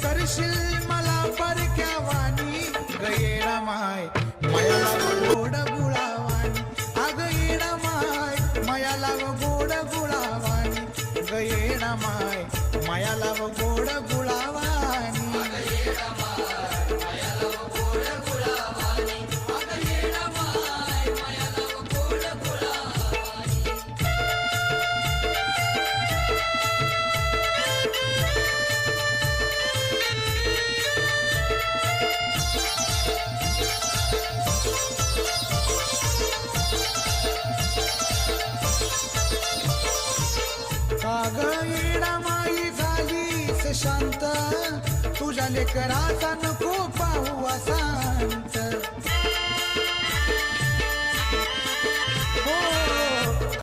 करशील मला परक्या वाणी ग येडा माय मायाला गोड गुळावाणी अग येडा माय मायाला गोड गुळावाणी ग येडा माय मायाला गोड गुळावाणी काग येडा माई झालीस शांत तुझ्या लेकराचा नको पाहू असांत